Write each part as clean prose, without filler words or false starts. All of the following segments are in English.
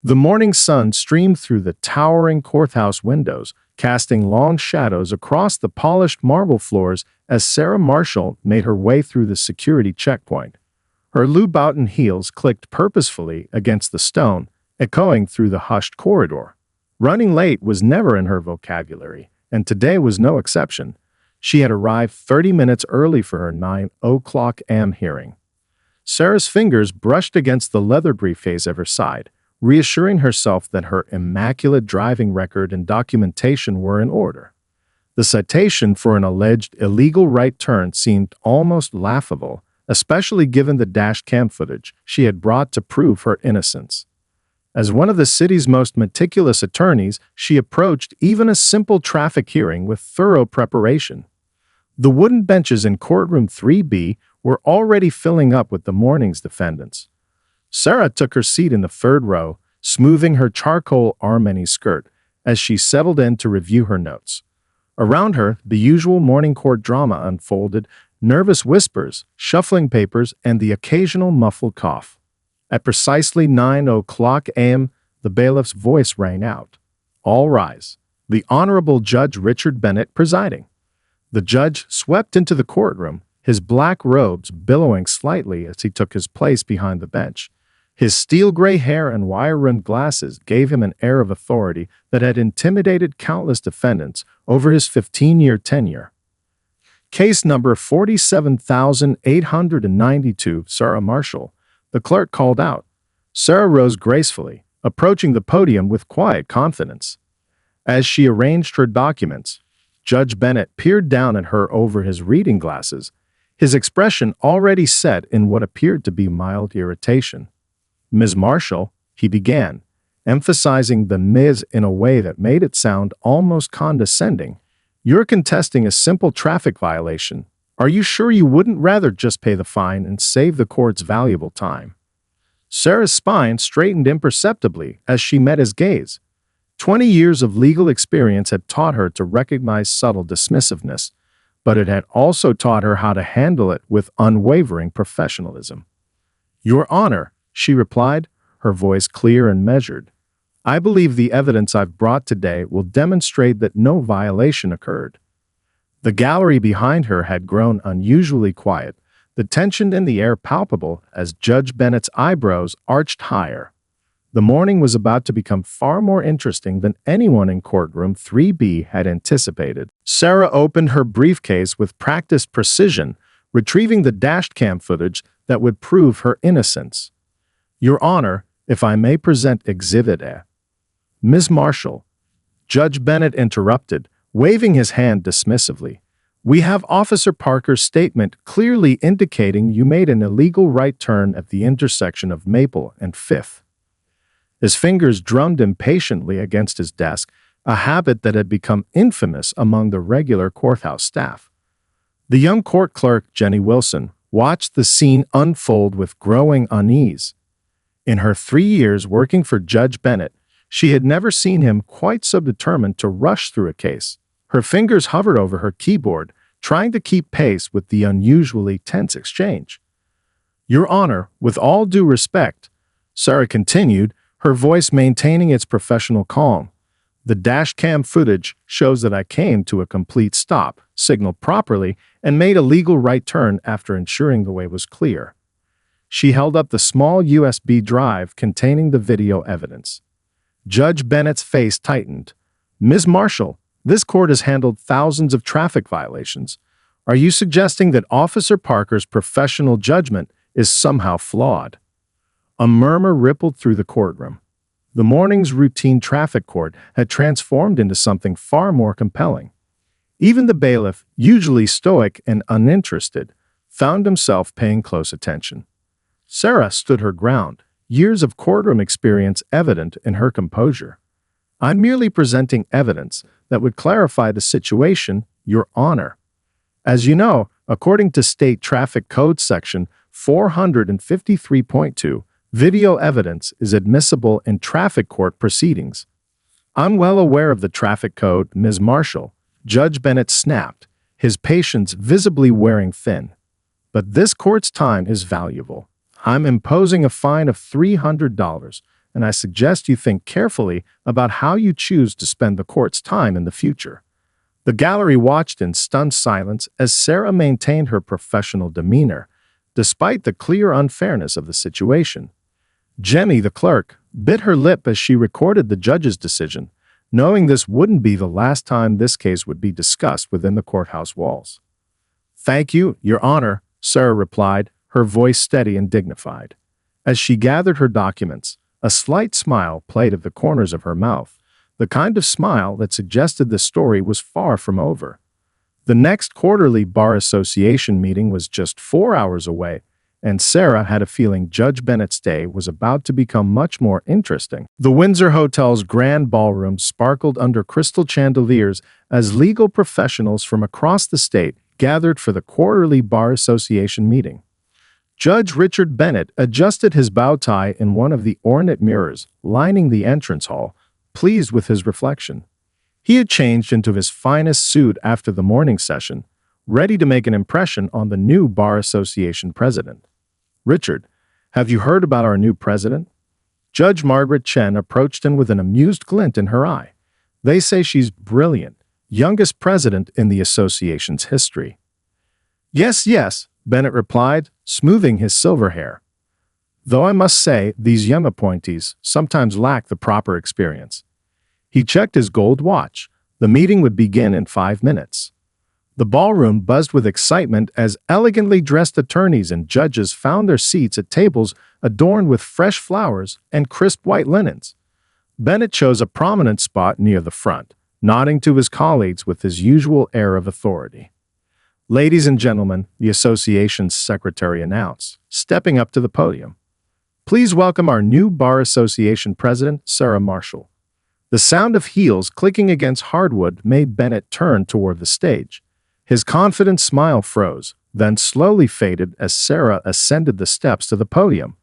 The morning sun streamed through the towering courthouse windows, casting long shadows across the polished marble floors as Sarah Marshall made her way through the security checkpoint. Her Louboutin heels clicked purposefully against the stone, echoing through the hushed corridor. Running late was never in her vocabulary, and today was no exception. She had arrived 30 minutes early for her 9 a.m. hearing. Sarah's fingers brushed against the leather briefcase at her side, reassuring herself that her immaculate driving record and documentation were in order. The citation for an alleged illegal right turn seemed almost laughable, especially given the dash cam footage she had brought to prove her innocence. As one of the city's most meticulous attorneys, she approached even a simple traffic hearing with thorough preparation. The wooden benches in Courtroom 3B were already filling up with the morning's defendants. Sarah took her seat in the third row, smoothing her charcoal Armani skirt as she settled in to review her notes. Around her, the usual morning court drama unfolded, nervous whispers, shuffling papers, and the occasional muffled cough. At precisely 9 a.m., the bailiff's voice rang out. "All rise." The Honorable Judge Richard Bennett presiding. The judge swept into the courtroom, his black robes billowing slightly as he took his place behind the bench. His steel-gray hair and wire-rimmed glasses gave him an air of authority that had intimidated countless defendants over his 15-year tenure. Case number 47,892, Sarah Marshall. The clerk called out. Sarah rose gracefully, approaching the podium with quiet confidence. As she arranged her documents, Judge Bennett peered down at her over his reading glasses, his expression already set in what appeared to be mild irritation. "Ms. Marshall," he began, emphasizing the Ms. in a way that made it sound almost condescending. "You're contesting a simple traffic violation. Are you sure you wouldn't rather just pay the fine and save the court's valuable time?" Sarah's spine straightened imperceptibly as she met his gaze. 20 years of legal experience had taught her to recognize subtle dismissiveness, but it had also taught her how to handle it with unwavering professionalism. "Your Honor," she replied, her voice clear and measured, "I believe the evidence I've brought today will demonstrate that no violation occurred." The gallery behind her had grown unusually quiet, the tension in the air palpable as Judge Bennett's eyebrows arched higher. The morning was about to become far more interesting than anyone in Courtroom 3B had anticipated. Sarah opened her briefcase with practiced precision, retrieving the dash cam footage that would prove her innocence. "Your Honor, if I may present Exhibit A." "Ms. Marshall," Judge Bennett interrupted, waving his hand dismissively. "We have Officer Parker's statement clearly indicating you made an illegal right turn at the intersection of Maple and 5th. His fingers drummed impatiently against his desk, a habit that had become infamous among the regular courthouse staff. The young court clerk, Jenny Wilson, watched the scene unfold with growing unease. In her 3 years working for Judge Bennett, she had never seen him quite so determined to rush through a case. Her fingers hovered over her keyboard, trying to keep pace with the unusually tense exchange. "Your Honor, with all due respect," Sarah continued, her voice maintaining its professional calm, "the dash cam footage shows that I came to a complete stop, signaled properly, and made a legal right turn after ensuring the way was clear." She held up the small USB drive containing the video evidence. Judge Bennett's face tightened. "Ms. Marshall, this court has handled thousands of traffic violations. Are you suggesting that Officer Parker's professional judgment is somehow flawed?" A murmur rippled through the courtroom. The morning's routine traffic court had transformed into something far more compelling. Even the bailiff, usually stoic and uninterested, found himself paying close attention. Sarah stood her ground, years of courtroom experience evident in her composure. "I'm merely presenting evidence that would clarify the situation, Your Honor. As you know, according to State Traffic Code Section 453.2, video evidence is admissible in traffic court proceedings." "I'm well aware of the traffic code, Ms. Marshall," Judge Bennett snapped, his patience visibly wearing thin. "But this court's time is valuable. I'm imposing a fine of $300, and I suggest you think carefully about how you choose to spend the court's time in the future." The gallery watched in stunned silence as Sarah maintained her professional demeanor, despite the clear unfairness of the situation. Jemmy, the clerk, bit her lip as she recorded the judge's decision, knowing this wouldn't be the last time this case would be discussed within the courthouse walls. "Thank you, Your Honor," Sarah replied, her voice steady and dignified. As she gathered her documents, a slight smile played at the corners of her mouth, the kind of smile that suggested the story was far from over. The next quarterly Bar Association meeting was just 4 hours away, and Sarah had a feeling Judge Bennett's day was about to become much more interesting. The Windsor Hotel's grand ballroom sparkled under crystal chandeliers as legal professionals from across the state gathered for the quarterly Bar Association meeting. Judge Richard Bennett adjusted his bow tie in one of the ornate mirrors lining the entrance hall, pleased with his reflection. He had changed into his finest suit after the morning session, ready to make an impression on the new Bar Association president. "Richard, have you heard about our new president?" Judge Margaret Chen approached him with an amused glint in her eye. "They say she's brilliant, youngest president in the association's history." Yes, Bennett replied, smoothing his silver hair. "Though I must say, these young appointees sometimes lack the proper experience." He checked his gold watch. The meeting would begin in 5 minutes. The ballroom buzzed with excitement as elegantly dressed attorneys and judges found their seats at tables adorned with fresh flowers and crisp white linens. Bennett chose a prominent spot near the front, nodding to his colleagues with his usual air of authority. "Ladies and gentlemen," the association's secretary announced, stepping up to the podium. "Please welcome our new Bar Association president, Sarah Marshall." The sound of heels clicking against hardwood made Bennett turn toward the stage. His confident smile froze, then slowly faded as Sarah ascended the steps to the podium.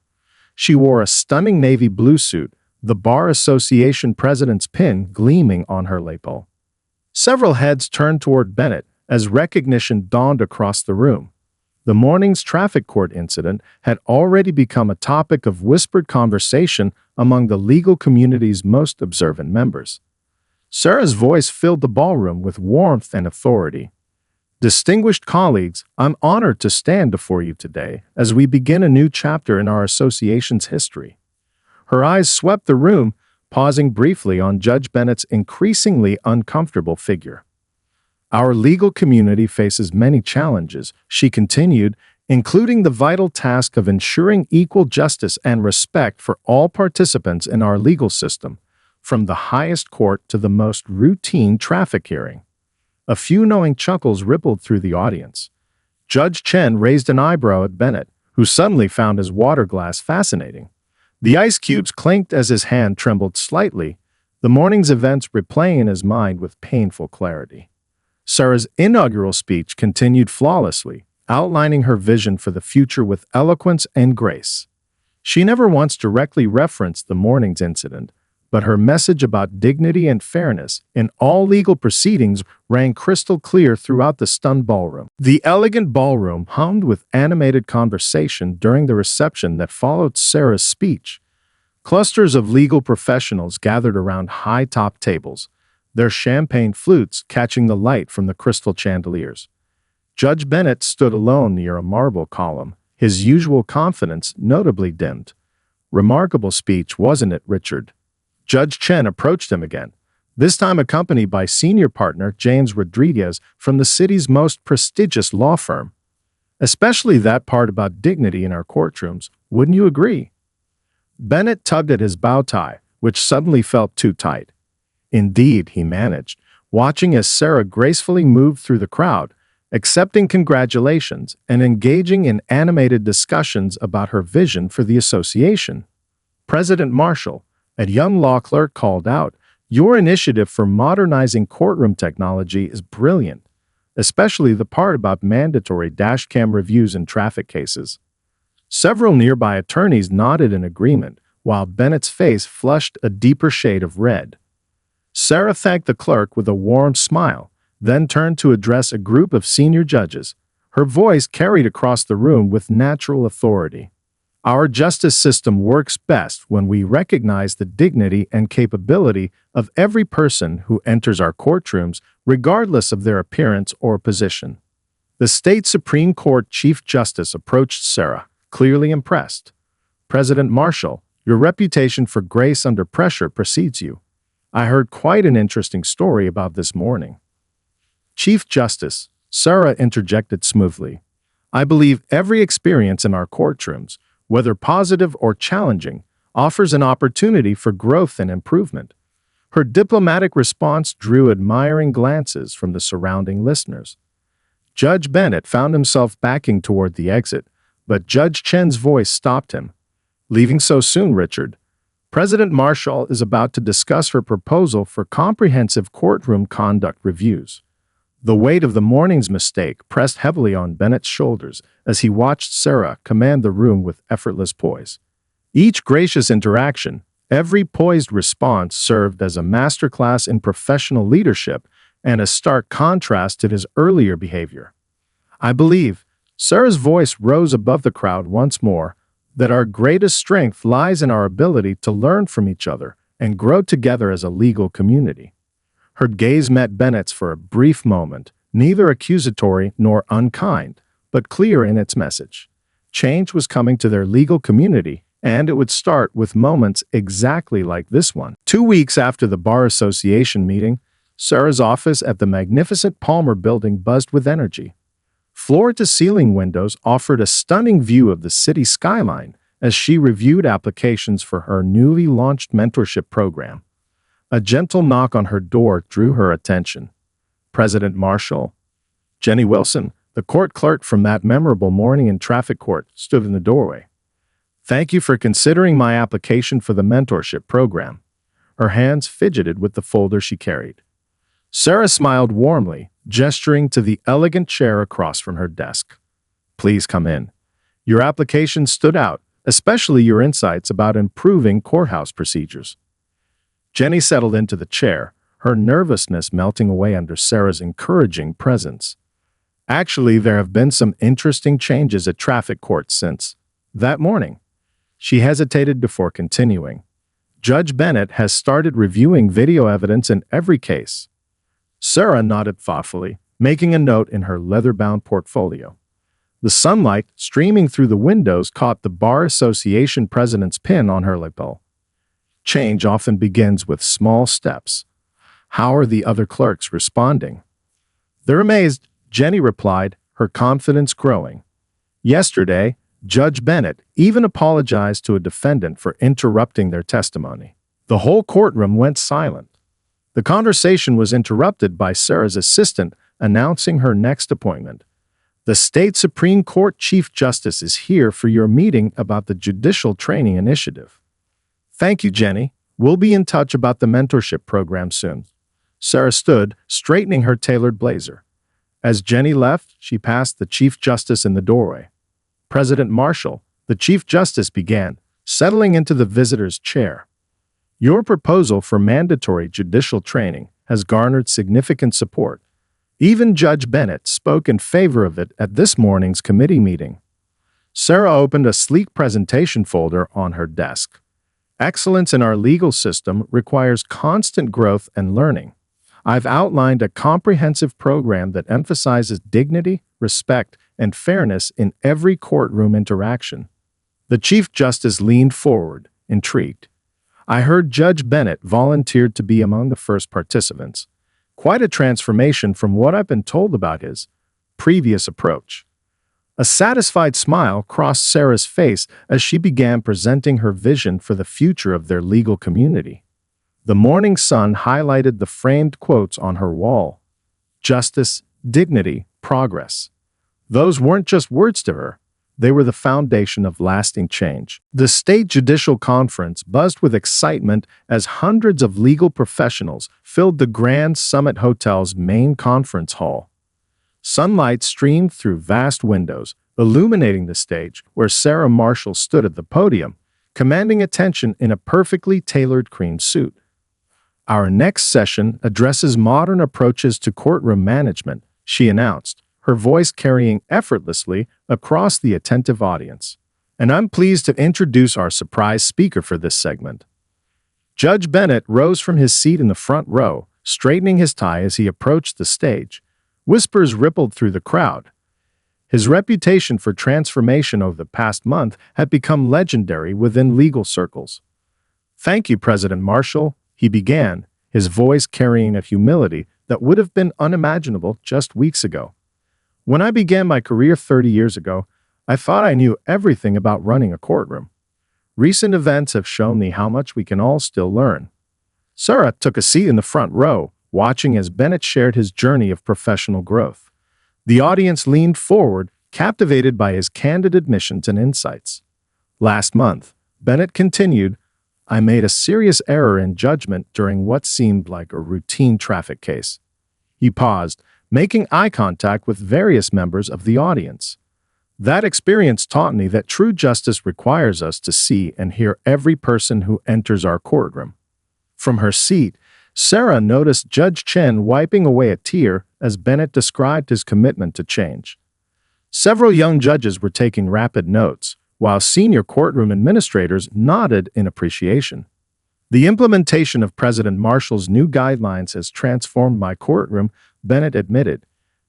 She wore a stunning navy blue suit, the Bar Association president's pin gleaming on her lapel. Several heads turned toward Bennett as recognition dawned across the room. The morning's traffic court incident had already become a topic of whispered conversation among the legal community's most observant members. Sarah's voice filled the ballroom with warmth and authority. "Distinguished colleagues, I'm honored to stand before you today as we begin a new chapter in our association's history." Her eyes swept the room, pausing briefly on Judge Bennett's increasingly uncomfortable figure. "Our legal community faces many challenges," she continued, "including the vital task of ensuring equal justice and respect for all participants in our legal system, from the highest court to the most routine traffic hearing." A few knowing chuckles rippled through the audience. Judge Chen raised an eyebrow at Bennett, who suddenly found his water glass fascinating. The ice cubes clinked as his hand trembled slightly, the morning's events replaying in his mind with painful clarity. Sarah's inaugural speech continued flawlessly, outlining her vision for the future with eloquence and grace. She never once directly referenced the morning's incident, but her message about dignity and fairness in all legal proceedings rang crystal clear throughout the stunned ballroom. The elegant ballroom hummed with animated conversation during the reception that followed Sarah's speech. Clusters of legal professionals gathered around high-top tables, their champagne flutes catching the light from the crystal chandeliers. Judge Bennett stood alone near a marble column, his usual confidence notably dimmed. "Remarkable speech, wasn't it, Richard?" Judge Chen approached him again, this time accompanied by senior partner James Rodriguez from the city's most prestigious law firm. "Especially that part about dignity in our courtrooms, wouldn't you agree?" Bennett tugged at his bow tie, which suddenly felt too tight. "Indeed," he managed, watching as Sarah gracefully moved through the crowd, accepting congratulations and engaging in animated discussions about her vision for the association. President Marshall, a young law clerk, called out, "Your initiative for modernizing courtroom technology is brilliant, especially the part about mandatory dashcam reviews in traffic cases." Several nearby attorneys nodded in agreement, while Bennett's face flushed a deeper shade of red. Sarah thanked the clerk with a warm smile, then turned to address a group of senior judges. Her voice carried across the room with natural authority. Our justice system works best when we recognize the dignity and capability of every person who enters our courtrooms, regardless of their appearance or position. The state Supreme Court Chief Justice approached Sarah, clearly impressed. President Marshall, your reputation for grace under pressure precedes you. I heard quite an interesting story about this morning. Chief Justice, Sarah interjected smoothly. I believe every experience in our courtrooms, whether positive or challenging, offers an opportunity for growth and improvement. Her diplomatic response drew admiring glances from the surrounding listeners. Judge Bennett found himself backing toward the exit, but Judge Chen's voice stopped him. Leaving so soon, Richard? President Marshall is about to discuss her proposal for comprehensive courtroom conduct reviews. The weight of the morning's mistake pressed heavily on Bennett's shoulders as he watched Sarah command the room with effortless poise. Each gracious interaction, every poised response served as a masterclass in professional leadership and a stark contrast to his earlier behavior. I believe, Sarah's voice rose above the crowd once more, that our greatest strength lies in our ability to learn from each other and grow together as a legal community. Her gaze met Bennett's for a brief moment, neither accusatory nor unkind, but clear in its message. Change was coming to their legal community, and it would start with moments exactly like this one. 2 weeks after the Bar Association meeting, Sarah's office at the magnificent Palmer Building buzzed with energy. Floor-to-ceiling windows offered a stunning view of the city skyline as she reviewed applications for her newly launched mentorship program. A gentle knock on her door drew her attention. President Marshall. Jenny Wilson, the court clerk from that memorable morning in traffic court, stood in the doorway. Thank you for considering my application for the mentorship program. Her hands fidgeted with the folder she carried. Sarah smiled warmly, gesturing to the elegant chair across from her desk. Please come in. Your application stood out, especially your insights about improving courthouse procedures. Jenny settled into the chair, her nervousness melting away under Sarah's encouraging presence. Actually, there have been some interesting changes at traffic court since that morning. She hesitated before continuing. Judge Bennett has started reviewing video evidence in every case. Sarah nodded thoughtfully, making a note in her leather-bound portfolio. The sunlight streaming through the windows caught the Bar Association president's pin on her lapel. Change often begins with small steps. How are the other clerks responding? They're amazed, Jenny replied, her confidence growing. Yesterday, Judge Bennett even apologized to a defendant for interrupting their testimony. The whole courtroom went silent. The conversation was interrupted by Sarah's assistant announcing her next appointment. The state Supreme Court Chief Justice is here for your meeting about the Judicial Training Initiative. Thank you, Jenny. We'll be in touch about the mentorship program soon. Sarah stood, straightening her tailored blazer. As Jenny left, she passed the Chief Justice in the doorway. President Marshall, the Chief Justice began, settling into the visitor's chair. Your proposal for mandatory judicial training has garnered significant support. Even Judge Bennett spoke in favor of it at this morning's committee meeting. Sarah opened a sleek presentation folder on her desk. Excellence in our legal system requires constant growth and learning. I've outlined a comprehensive program that emphasizes dignity, respect, and fairness in every courtroom interaction. The Chief Justice leaned forward, intrigued. I heard Judge Bennett volunteered to be among the first participants. Quite a transformation from what I've been told about his previous approach. A satisfied smile crossed Sarah's face as she began presenting her vision for the future of their legal community. The morning sun highlighted the framed quotes on her wall. Justice, dignity, progress. Those weren't just words to her. They were the foundation of lasting change. The State Judicial Conference buzzed with excitement as hundreds of legal professionals filled the Grand Summit Hotel's main conference hall. Sunlight streamed through vast windows, illuminating the stage where Sarah Marshall stood at the podium, commanding attention in a perfectly tailored cream suit. Our next session addresses modern approaches to courtroom management, she announced, her voice carrying effortlessly across the attentive audience. And I'm pleased to introduce our surprise speaker for this segment. Judge Bennett rose from his seat in the front row, straightening his tie as he approached the stage. Whispers rippled through the crowd. His reputation for transformation over the past month had become legendary within legal circles. "Thank you, President Marshall," he began, his voice carrying a humility that would have been unimaginable just weeks ago. "When I began my career 30 years ago, I thought I knew everything about running a courtroom. Recent events have shown me how much we can all still learn." Sarah took a seat in the front row, watching as Bennett shared his journey of professional growth. The audience leaned forward, captivated by his candid admissions and insights. "Last month," Bennett continued, "I made a serious error in judgment during what seemed like a routine traffic case." He paused, making eye contact with various members of the audience. "That experience taught me that true justice requires us to see and hear every person who enters our courtroom." From her seat, Sarah noticed Judge Chen wiping away a tear as Bennett described his commitment to change. Several young judges were taking rapid notes, while senior courtroom administrators nodded in appreciation. "The implementation of President Marshall's new guidelines has transformed my courtroom," Bennett admitted.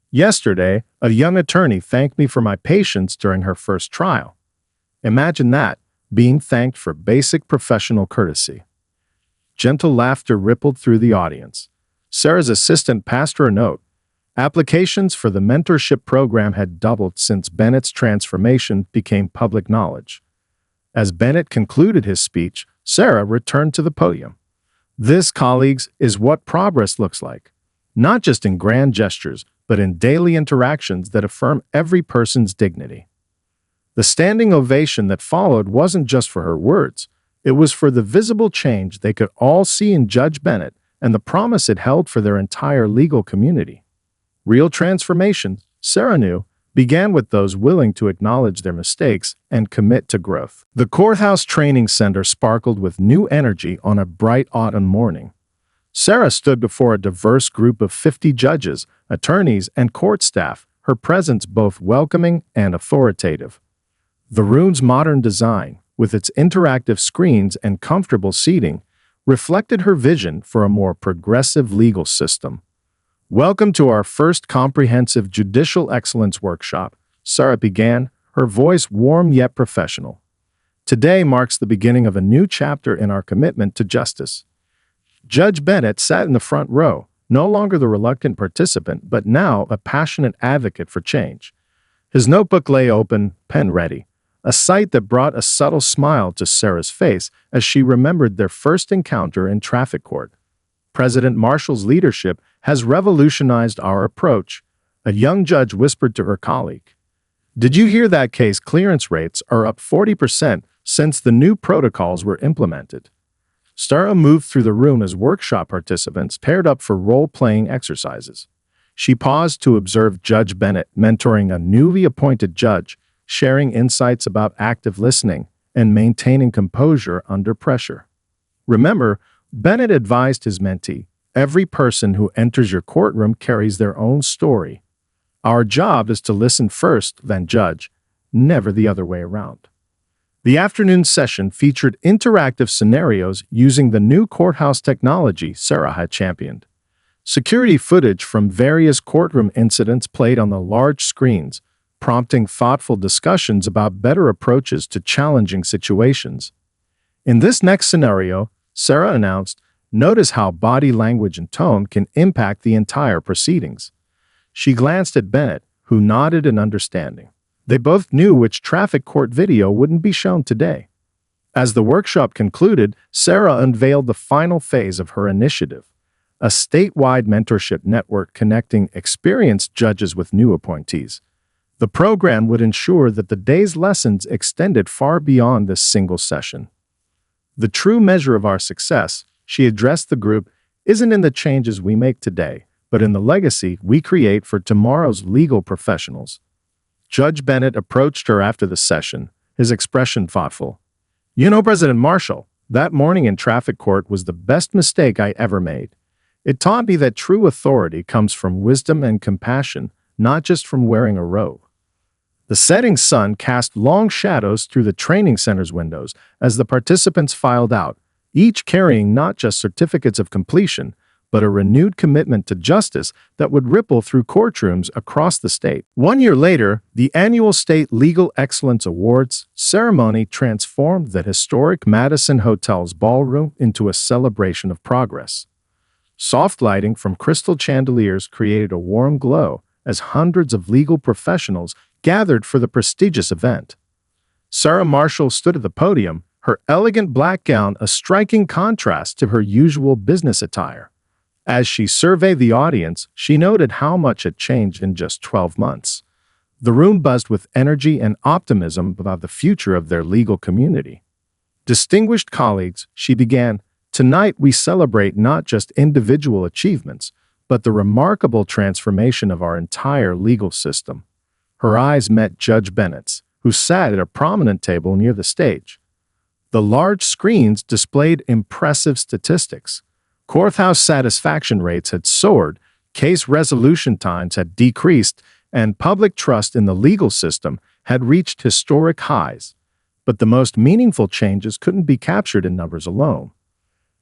"Yesterday, a young attorney thanked me for my patience during her first trial. Imagine that, being thanked for basic professional courtesy." Gentle laughter rippled through the audience. Sarah's assistant passed her a note. Applications for the mentorship program had doubled since Bennett's transformation became public knowledge. As Bennett concluded his speech, Sarah returned to the podium. "This, colleagues, is what progress looks like. Not just in grand gestures, but in daily interactions that affirm every person's dignity." The standing ovation that followed wasn't just for her words. It was for the visible change they could all see in Judge Bennett and the promise it held for their entire legal community. Real transformation, Sarah knew, began with those willing to acknowledge their mistakes and commit to growth. The courthouse training center sparkled with new energy on a bright autumn morning. Sarah stood before a diverse group of 50 judges, attorneys, and court staff, her presence both welcoming and authoritative. The room's modern design, with its interactive screens and comfortable seating, reflected her vision for a more progressive legal system. "Welcome to our first comprehensive judicial excellence workshop," Sarah began, her voice warm yet professional. "Today marks the beginning of a new chapter in our commitment to justice." Judge Bennett sat in the front row, no longer the reluctant participant, but now a passionate advocate for change. His notebook lay open, pen ready, a sight that brought a subtle smile to Sarah's face as she remembered their first encounter in traffic court. "President Marshall's leadership has revolutionized our approach," a young judge whispered to her colleague. "Did you hear that case clearance rates are up 40% since the new protocols were implemented?" Sarah moved through the room as workshop participants paired up for role-playing exercises. She paused to observe Judge Bennett mentoring a newly appointed judge, sharing insights about active listening and maintaining composure under pressure. "Remember," Bennett advised his mentee, "every person who enters your courtroom carries their own story. Our job is to listen first, then judge, never the other way around." The afternoon session featured interactive scenarios using the new courthouse technology Sarah had championed. Security footage from various courtroom incidents played on the large screens, prompting thoughtful discussions about better approaches to challenging situations. In this next scenario, Sarah announced, "Notice how body language and tone can impact the entire proceedings." She glanced at Bennett, who nodded in understanding. They both knew which traffic court video wouldn't be shown today. As the workshop concluded, Sarah unveiled the final phase of her initiative, a statewide mentorship network connecting experienced judges with new appointees. The program would ensure that the day's lessons extended far beyond this single session. "The true measure of our success," she addressed the group, "isn't in the changes we make today, but in the legacy we create for tomorrow's legal professionals." Judge Bennett approached her after the session, his expression thoughtful. "You know, President Marshall, that morning in traffic court was the best mistake I ever made. It taught me that true authority comes from wisdom and compassion, not just from wearing a robe." The setting sun cast long shadows through the training center's windows as the participants filed out, each carrying not just certificates of completion, but a renewed commitment to justice that would ripple through courtrooms across the state. 1 year later, the annual State Legal Excellence Awards ceremony transformed the historic Madison Hotel's ballroom into a celebration of progress. Soft lighting from crystal chandeliers created a warm glow as hundreds of legal professionals gathered for the prestigious event. Sarah Marshall stood at the podium, her elegant black gown a striking contrast to her usual business attire. As she surveyed the audience, she noted how much had changed in just 12 months. The room buzzed with energy and optimism about the future of their legal community. Distinguished colleagues, she began, "Tonight we celebrate not just individual achievements, but the remarkable transformation of our entire legal system." Her eyes met Judge Bennett's, who sat at a prominent table near the stage. The large screens displayed impressive statistics. Courthouse satisfaction rates had soared, case resolution times had decreased, and public trust in the legal system had reached historic highs. But the most meaningful changes couldn't be captured in numbers alone.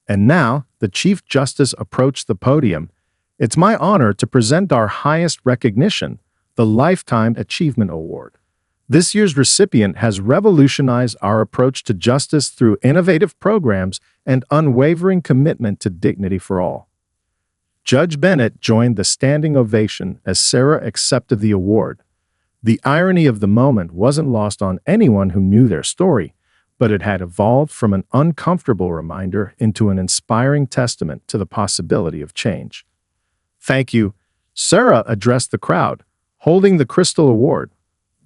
And now, the Chief Justice approached the podium. "It's my honor to present our highest recognition, the Lifetime Achievement Award. This year's recipient has revolutionized our approach to justice through innovative programs and unwavering commitment to dignity for all." Judge Bennett joined the standing ovation as Sarah accepted the award. The irony of the moment wasn't lost on anyone who knew their story, but it had evolved from an uncomfortable reminder into an inspiring testament to the possibility of change. "Thank you," Sarah addressed the crowd, holding the Crystal Award.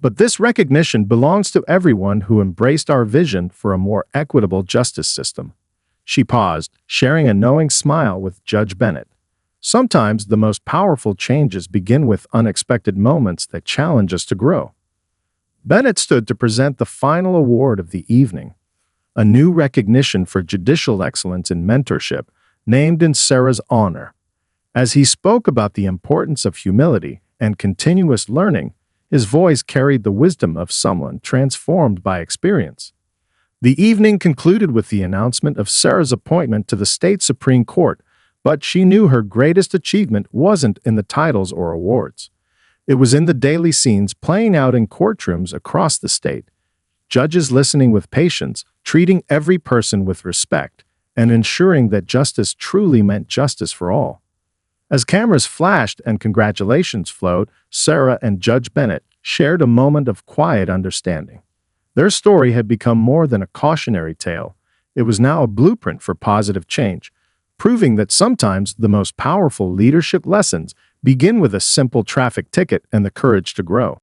"But this recognition belongs to everyone who embraced our vision for a more equitable justice system." She paused, sharing a knowing smile with Judge Bennett. Sometimes the most powerful changes begin with unexpected moments that challenge us to grow. Bennett stood to present the final award of the evening, a new recognition for judicial excellence in mentorship, named in Sarah's honor. As he spoke about the importance of humility and continuous learning, his voice carried the wisdom of someone transformed by experience. The evening concluded with the announcement of Sarah's appointment to the state Supreme Court, but she knew her greatest achievement wasn't in the titles or awards. It was in the daily scenes playing out in courtrooms across the state. Judges listening with patience, treating every person with respect, and ensuring that justice truly meant justice for all. As cameras flashed and congratulations flowed, Sarah and Judge Bennett shared a moment of quiet understanding. Their story had become more than a cautionary tale. It was now a blueprint for positive change, proving that sometimes the most powerful leadership lessons begin with a simple traffic ticket and the courage to grow.